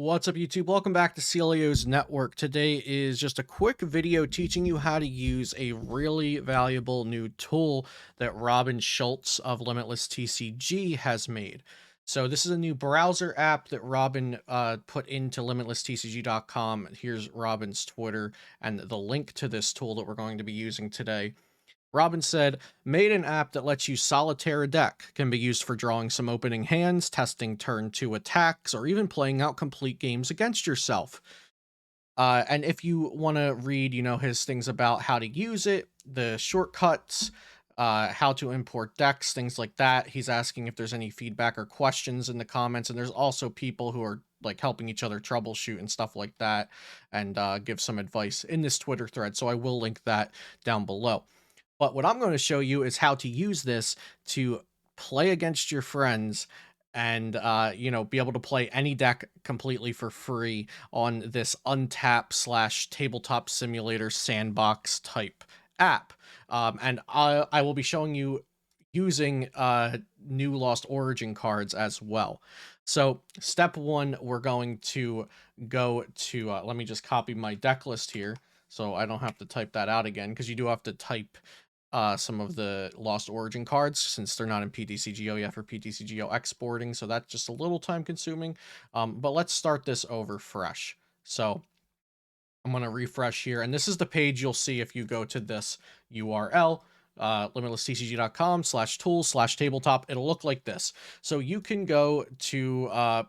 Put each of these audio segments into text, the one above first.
What's up, YouTube? Welcome back to Celio's Network. Today is just a quick video teaching you how to use a really valuable new tool that Robin Schultz of Limitless TCG has made. So this is a new browser app that Robin put into limitlesstcg.com. Here's Robin's Twitter and the link to this tool that we're going to be using today. Robin said, made an app that lets you solitaire a deck. Can be used for drawing some opening hands, testing turn 2 attacks, or even playing out complete games against yourself. And if you want to read, his things about how to use it, the shortcuts, how to import decks, things like that. He's asking if there's any feedback or questions in the comments. And there's also people who are like helping each other troubleshoot and stuff like that and give some advice in this Twitter thread. So I will link that down below. But what I'm going to show you is how to use this to play against your friends and be able to play any deck completely for free on this untap slash tabletop simulator sandbox type app. And I will be showing you using new Lost Origin cards as well. So step one, we're going to go to, let me just copy my deck list here so I don't have to type that out again, because you do have to type some of the Lost Origin cards since they're not in PTCGO yet for PTCGO exporting, so that's just a little time consuming. But let's start this over fresh. So I'm going to refresh here, and this is the page you'll see if you go to this URL, limitlesstcg.com/tools/tabletop. It'll look like this. So you can go to,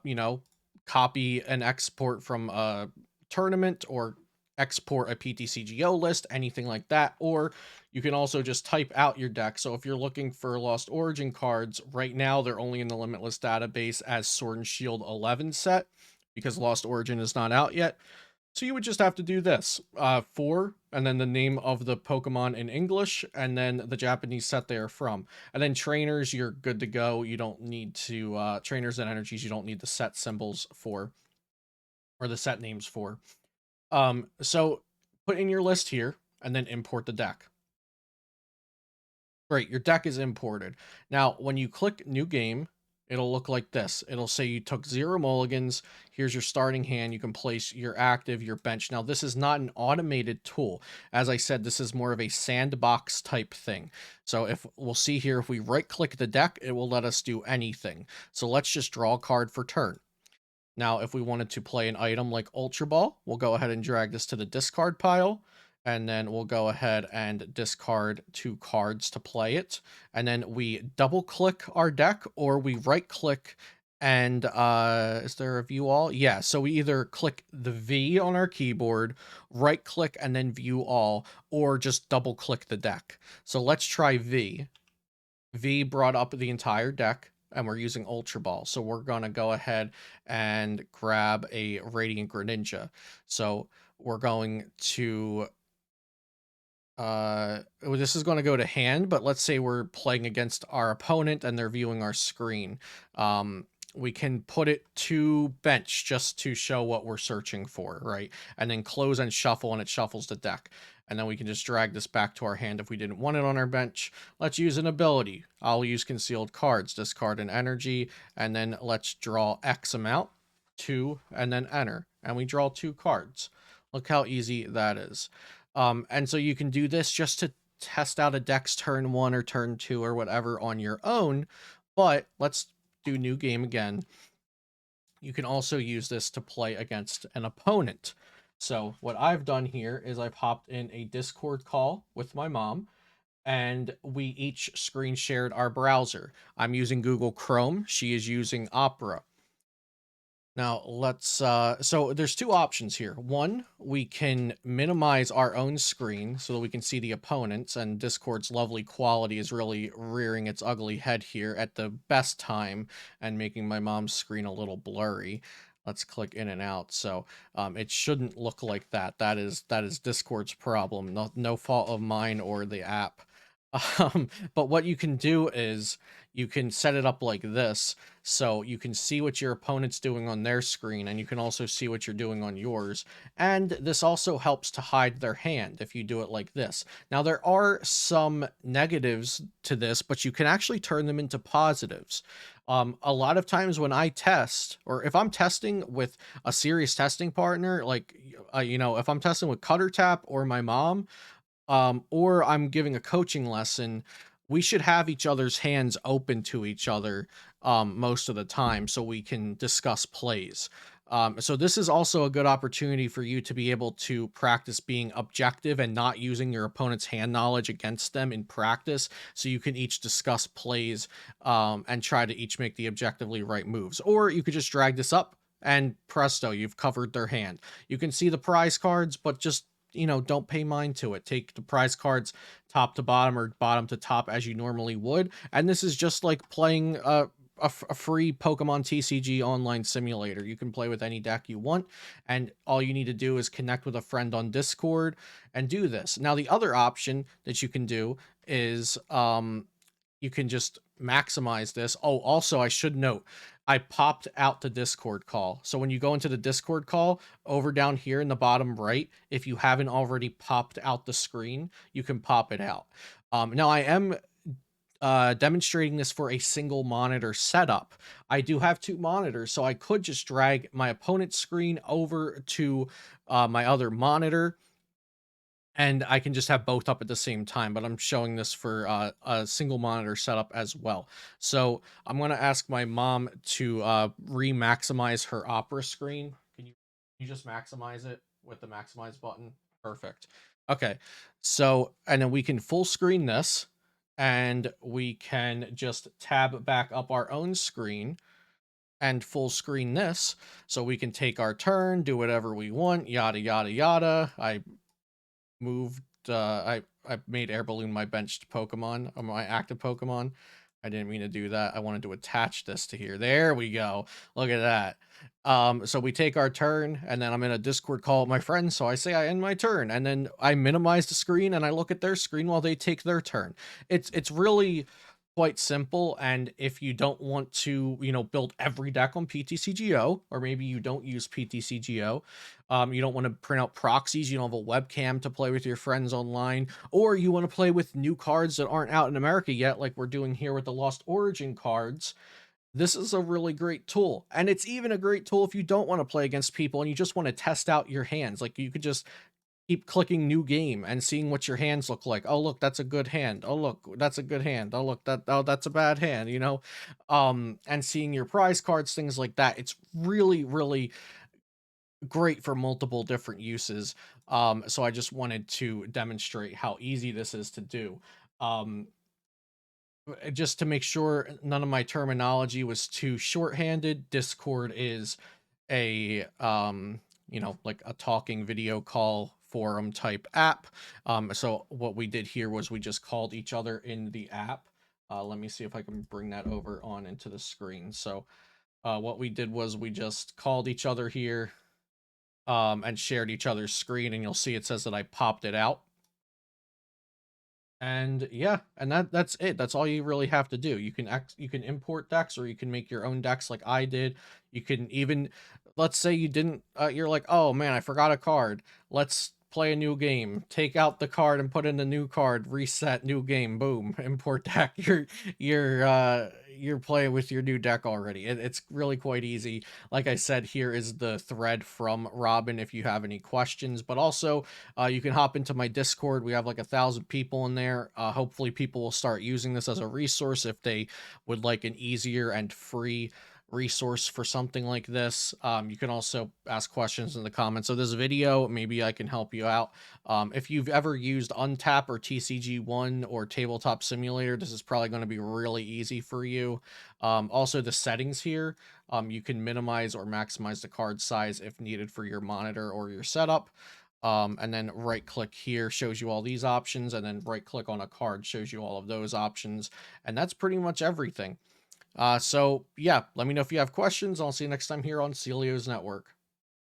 copy and export from a tournament or export a PTCGO list, anything like that. Or you can also just type out your deck. So if you're looking for Lost Origin cards, right now they're only in the Limitless database as Sword and Shield 11 set because Lost Origin is not out yet. So you would just have to do this, for, and then the name of the Pokemon in English, and then the Japanese set they are from. And then trainers, you're good to go. You don't need to, trainers and energies, you don't need the set symbols for, or the set names for. So put in your list here, and then import the deck. Great, your deck is imported. Now, when you click New Game, it'll look like this. It'll say you took 0 mulligans. Here's your starting hand. You can place your active, your bench. Now, this is not an automated tool. As I said, this is more of a sandbox type thing. So if we'll see here, if we right-click the deck, it will let us do anything. So let's just draw a card for turn. Now, if we wanted to play an item like Ultra Ball, we'll go ahead and drag this to the discard pile, and then we'll go ahead and discard 2 cards to play it. And then we double click our deck, or we right click and is there a view all? Yeah, so we either click the V on our keyboard, right click and then view all, or just double click the deck. So let's try V. V brought up the entire deck, and we're using Ultra Ball. So we're going to go ahead and grab a Radiant Greninja. So we're going to, this is going to go to hand, but let's say we're playing against our opponent and they're viewing our screen. We can put it to bench just to show what we're searching for, right? And then close and shuffle, and it shuffles the deck. And then we can just drag this back to our hand if we didn't want it on our bench. Let's use an ability. I'll use concealed cards, discard an energy, and then let's draw X amount, 2, and then enter. And we draw 2 cards. Look how easy that is. And so you can do this just to test out a deck's turn 1 or turn 2 or whatever on your own. But let's do new game again. You can also use this to play against an opponent. So what I've done here is I've hopped in a Discord call with my mom, and we each screen shared our browser. I'm using Google Chrome. She is using Opera. Now let's, so there's 2 options here. One, we can minimize our own screen so that we can see the opponents, and Discord's lovely quality is really rearing its ugly head here at the best time and making my mom's screen a little blurry. Let's click in and out. So it shouldn't look like that. That is Discord's problem. No fault of mine or the app. But what you can do is you can set it up like this, so you can see what your opponent's doing on their screen, and you can also see what you're doing on yours. And this also helps to hide their hand if you do it like this. Now, there are some negatives to this, but you can actually turn them into positives. A lot of times when I test, or if I'm testing with a serious testing partner, like, if I'm testing with Cutter Tap or my mom, or I'm giving a coaching lesson, we should have each other's hands open to each other most of the time so we can discuss plays. So this is also a good opportunity for you to be able to practice being objective and not using your opponent's hand knowledge against them in practice. So you can each discuss plays and try to each make the objectively right moves. Or you could just drag this up and presto, you've covered their hand. You can see the prize cards, but just don't pay mind to it. Take the prize cards top to bottom or bottom to top as you normally would. And this is just like playing a free Pokemon TCG online simulator. You can play with any deck you want, and all you need to do is connect with a friend on Discord and do this. Now, the other option that you can do is you can just maximize this. Oh, also, I should note, I popped out the Discord call. So when you go into the Discord call, over down here in the bottom right, if you haven't already popped out the screen, you can pop it out. Now, I am demonstrating this for a single monitor setup. I do have two monitors, so I could just drag my opponent's screen over to my other monitor, and I can just have both up at the same time, but I'm showing this for a single monitor setup as well. So I'm going to ask my mom to re-maximize her Opera screen. Can you just maximize it with the maximize button? Perfect. Okay. So, and then we can full screen this, and we can just tab back up our own screen and full screen this, so we can take our turn, do whatever we want, yada, yada, yada. Moved I made air balloon my benched Pokemon, my active Pokemon. I didn't mean to do that. I wanted to attach this to here. There we go. Look at that. So we take our turn, and then I'm in a Discord call with my friends, so I say I end my turn, and then I minimize the screen and I look at their screen while they take their turn. It's really quite simple, and if you don't want to, build every deck on PTCGO, or maybe you don't use PTCGO, you don't want to print out proxies, you don't have a webcam to play with your friends online, or you want to play with new cards that aren't out in America yet, like we're doing here with the Lost Origin cards. This is a really great tool. And it's even a great tool if you don't want to play against people and you just want to test out your hands. Like, you could just keep clicking new game and seeing what your hands look like. Oh, look, that's a good hand. Oh, look, that's a good hand. Oh, look, that's a bad hand, and seeing your prize cards, things like that. It's really, really great for multiple different uses. So I just wanted to demonstrate how easy this is to do. Um, just to make sure none of my terminology was too shorthanded, Discord is a like a talking video call forum type app. So what we did here was we just called each other in the app. Let me see if I can bring that over on into the screen. So what we did was we just called each other here, and shared each other's screen, and you'll see it says that I popped it out. And yeah, and that's it. That's all you really have to do. You can import decks, or you can make your own decks like I did. You can even, let's say you didn't, you're like, oh man, I forgot a card. Let's play a new game. Take out the card and put in the new card. Reset, new game. Boom, import deck. You're playing with your new deck already. It's really quite easy. Like I said, here is the thread from Robin if you have any questions. But also, you can hop into my Discord. We have like 1,000 people in there. Hopefully people will start using this as a resource if they would like an easier and free resource for something like this. You can also ask questions in the comments of this video. Maybe I can help you out. If you've ever used Untap or TCG1 or Tabletop Simulator, this is probably going to be really easy for you. Also, the settings here, you can minimize or maximize the card size if needed for your monitor or your setup. And then right click here shows you all these options, and then right click on a card shows you all of those options. And that's pretty much everything. So yeah, let me know if you have questions. I'll see you next time here on Celio's Network.